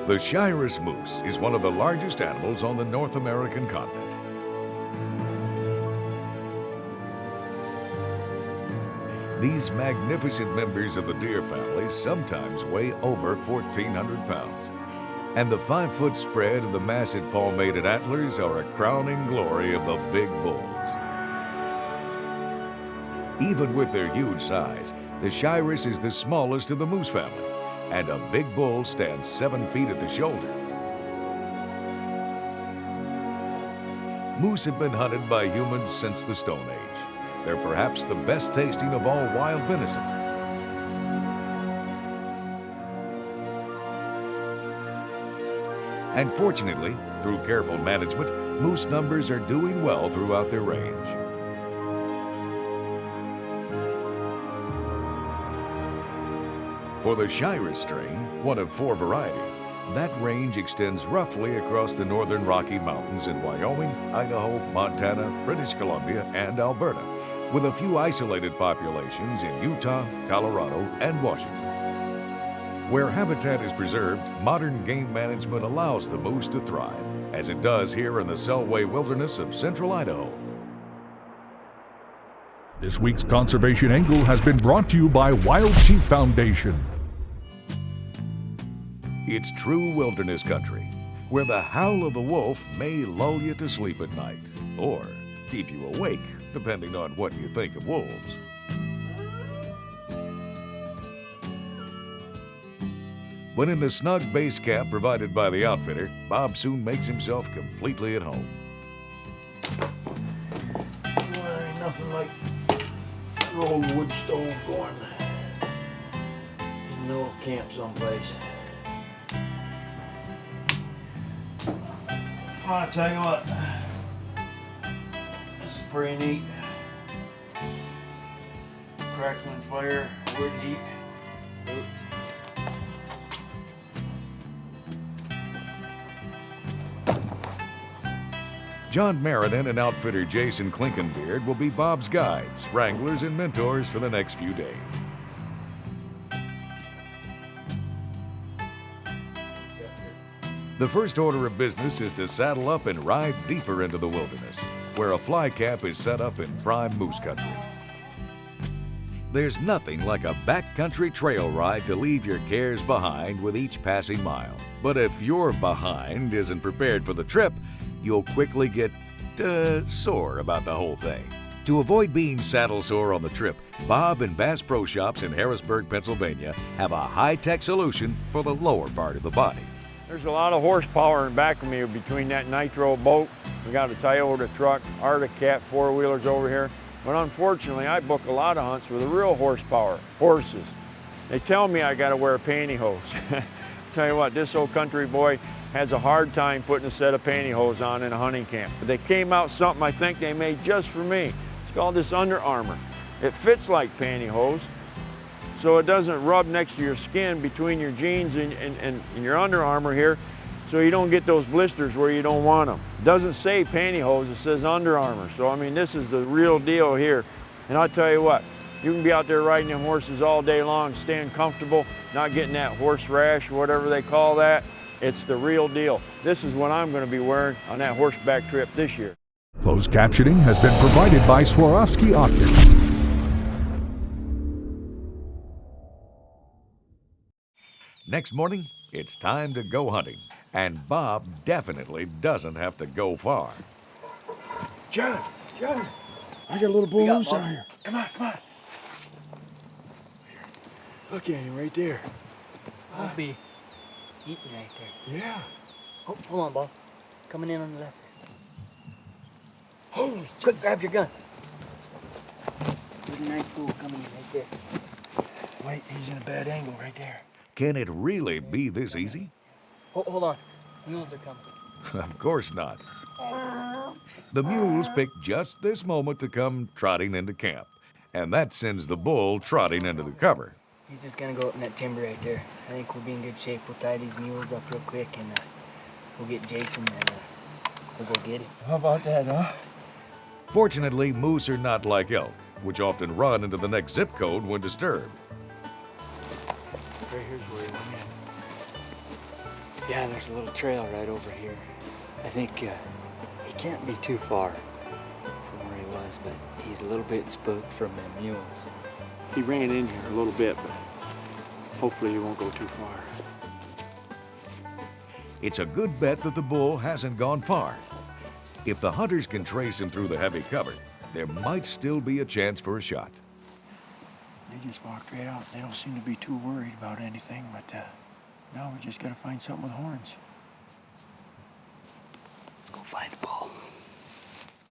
The Shira's moose is one of the largest animals on the North American continent. These magnificent members of the deer family sometimes weigh over 1,400 pounds. And the 5-foot spread of the massive palmated antlers are a crowning glory of the big bulls. Even with their huge size, the Shiras is the smallest of the moose family, and a big bull stands 7 feet at the shoulder. Moose have been hunted by humans since the Stone Age. They're perhaps the best tasting of all wild venison. And fortunately, through careful management, moose numbers are doing well throughout their range. For the Shira strain, one of 4 varieties, that range extends roughly across the northern Rocky Mountains in Wyoming, Idaho, Montana, British Columbia, and Alberta, with a few isolated populations in Utah, Colorado, and Washington. Where habitat is preserved, modern game management allows the moose to thrive, as it does here in the Selway Wilderness of central Idaho. This week's Conservation Angle has been brought to you by Wild Sheep Foundation. It's true wilderness country, where the howl of the wolf may lull you to sleep at night, or keep you awake, depending on what you think of wolves. But in the snug base camp provided by the outfitter, Bob soon makes himself completely at home. Well, ain't nothing like an old wood stove going in the old camp someplace. I'll tell you what, this is pretty neat. Crackling fire, wood heap. John Meriden and outfitter Jason Klinkenbeard will be Bob's guides, wranglers, and mentors for the next few days. The first order of business is to saddle up and ride deeper into the wilderness, where a fly camp is set up in prime moose country. There's nothing like a backcountry trail ride to leave your cares behind with each passing mile. But if your behind isn't prepared for the trip, you'll quickly get sore about the whole thing. To avoid being saddle sore on the trip, Bob and Bass Pro Shops in Harrisburg, Pennsylvania have a high-tech solution for the lower part of the body. There's a lot of horsepower in back of me between that nitro boat. We got a Toyota truck, Arctic Cat 4-wheelers over here. But unfortunately, I book a lot of hunts with the real horsepower, horses. They tell me I gotta wear pantyhose. Tell you what, this old country boy has a hard time putting a set of pantyhose on in a hunting camp. But they came out something I think they made just for me. It's called this Under Armour. It fits like pantyhose, so it doesn't rub next to your skin between your jeans and your Under Armour here, so you don't get those blisters where you don't want them. It doesn't say pantyhose, it says Under Armour. So I mean, this is the real deal here. And I'll tell you what, you can be out there riding them horses all day long, staying comfortable, not getting that horse rash or whatever they call that. It's the real deal. This is what I'm going to be wearing on that horseback trip this year. Closed captioning has been provided by Swarovski Optics. Next morning, it's time to go hunting, and Bob definitely doesn't have to go far. John, I got a little bull moose out here. Come on. Look at him right there. I'll be eating right there. Yeah. Oh, hold on, Bob. Coming in on the left. Holy, Quick, grab your gun. There's a nice bull coming in right there. wait, he's in a bad angle right there. Can it really be this easy? Hold on. Mules are coming. Of course not. The mules pick just this moment to come trotting into camp, and that sends the bull trotting into the cover. He's just gonna go up in that timber right there. I think we'll be in good shape. We'll tie these mules up real quick and we'll get Jason and we'll go get him. How about that, huh? Fortunately, moose are not like elk, which often run into the next zip code when disturbed. Right here's where he went Yeah, there's a little trail right over here. I think he can't be too far from where he was, but he's a little bit spooked from the mules. He ran in here a little bit, but hopefully he won't go too far. It's a good bet that the bull hasn't gone far. If the hunters can trace him through the heavy cover, there might still be a chance for a shot. They just walked right out. They don't seem to be too worried about anything, but now we just gotta find something with horns. Let's go find a bull.